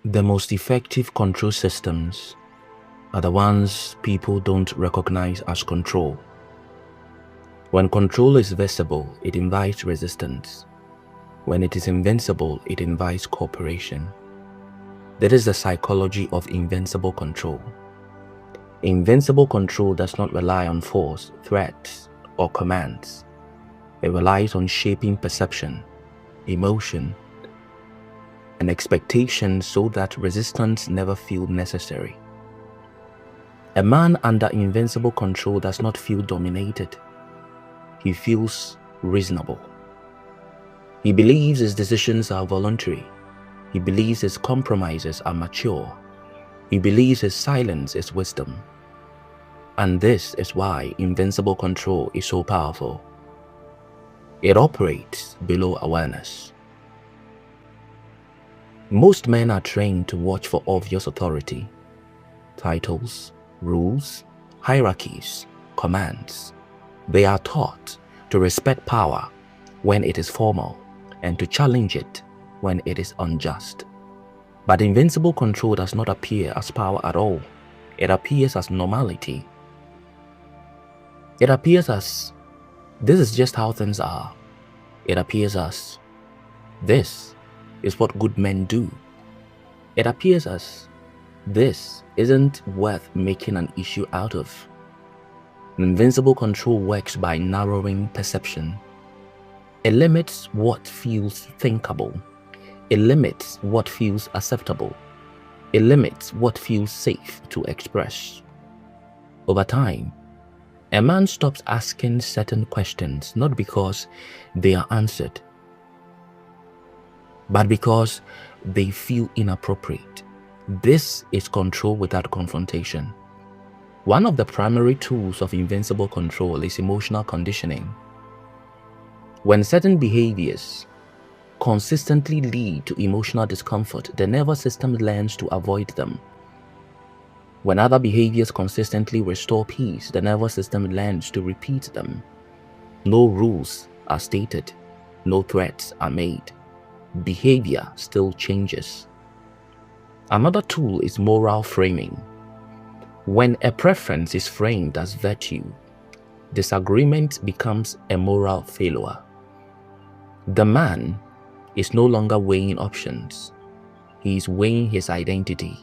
The most effective control systems are the ones people don't recognize as control. When control is visible, it invites resistance. When it is invincible, it invites cooperation. That is the psychology of invincible control. Invincible control does not rely on force, threats, or commands. It relies on shaping perception, emotion, and expectation so that resistance never feels necessary. A man under invincible control does not feel dominated. He feels reasonable. He believes his decisions are voluntary. He believes his compromises are mature. He believes his silence is wisdom. And this is why invincible control is so powerful. It operates below awareness. Most men are trained to watch for obvious authority, titles, rules, hierarchies, commands. They are taught to respect power when it is formal and to challenge it when it is unjust. But invincible control does not appear as power at all. It appears as normality. It appears as, this is just how things are. It appears as, this is what good men do. It appears as, this isn't worth making an issue out of. Invincible control works by narrowing perception. It limits what feels thinkable. It limits what feels acceptable. It limits what feels safe to express. Over time, a man stops asking certain questions not because they are answered, but because they feel inappropriate. This is control without confrontation. One of the primary tools of invincible control is emotional conditioning. When certain behaviors consistently lead to emotional discomfort, the nervous system learns to avoid them. When other behaviors consistently restore peace, the nervous system learns to repeat them. No rules are stated, no threats are made. Behavior still changes. Another tool is moral framing. When a preference is framed as virtue, disagreement becomes a moral failure. The man is no longer weighing options. He is weighing his identity.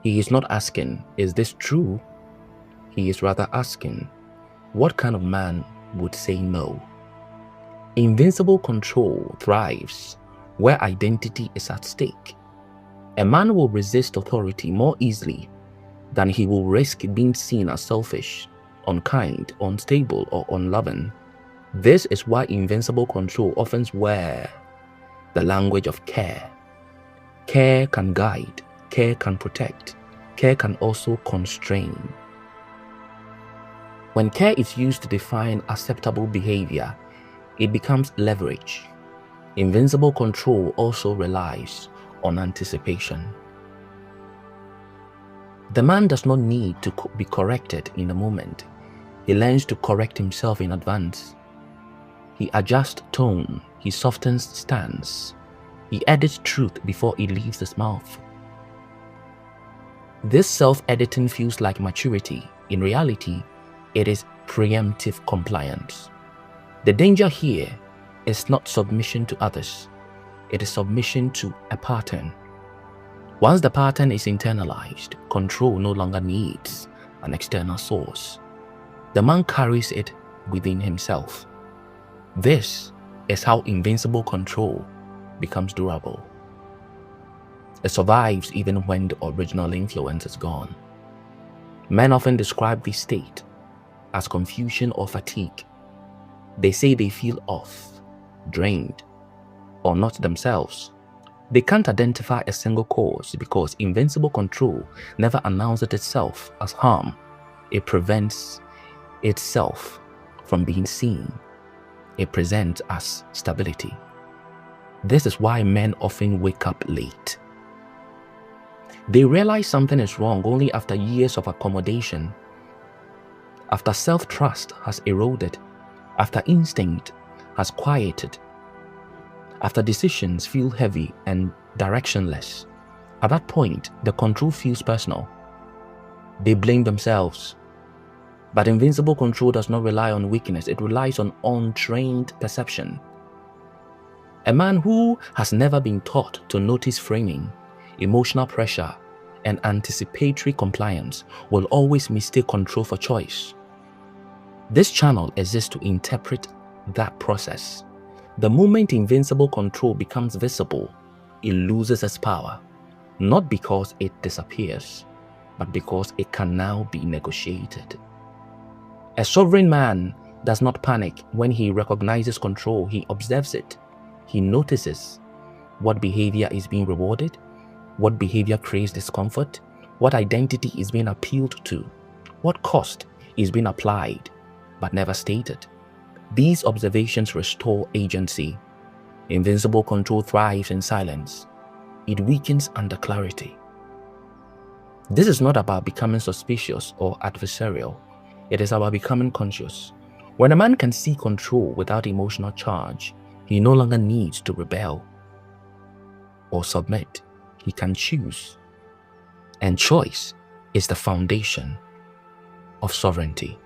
He is not asking, is this true? He is rather asking, what kind of man would say no? Invincible control thrives where identity is at stake. A man will resist authority more easily than he will risk being seen as selfish, unkind, unstable, or unloving. This is why invincible control often wears the language of care. Care can guide, care can protect, care can also constrain. When care is used to define acceptable behavior, it becomes leverage. Invincible control also relies on anticipation. The man does not need to be corrected in the moment. He learns to correct himself in advance. He adjusts tone, he softens stance, he edits truth before it leaves his mouth. This self-editing feels like maturity. In reality, it is preemptive compliance. The danger here is not submission to others. It is submission to a pattern. Once the pattern is internalized, control no longer needs an external source. The man carries it within himself. This is how invincible control becomes durable. It survives even when the original influence is gone. Men often describe this state as confusion or fatigue. They say they feel off, drained, or not themselves. They can't identify a single cause because invincible control never announces itself as harm. It prevents itself from being seen. It presents as stability. This is why men often wake up late. They realize something is wrong only after years of accommodation, after self-trust has eroded, after instinct has quieted, after decisions feel heavy and directionless. At that point, the control feels personal. They blame themselves. But invincible control does not rely on weakness. It relies on untrained perception. A man who has never been taught to notice framing, emotional pressure, and anticipatory compliance will always mistake control for choice. This channel exists to interpret that process. The moment invincible control becomes visible, it loses its power, not because it disappears, but because it can now be negotiated. A sovereign man does not panic when he recognizes control. He observes it. He notices what behavior is being rewarded, what behavior creates discomfort, what identity is being appealed to, what cost is being applied but never stated. These observations restore agency. Invincible control thrives in silence. It weakens under clarity. This is not about becoming suspicious or adversarial. It is about becoming conscious. When a man can see control without emotional charge, he no longer needs to rebel or submit. He can choose. And choice is the foundation of sovereignty.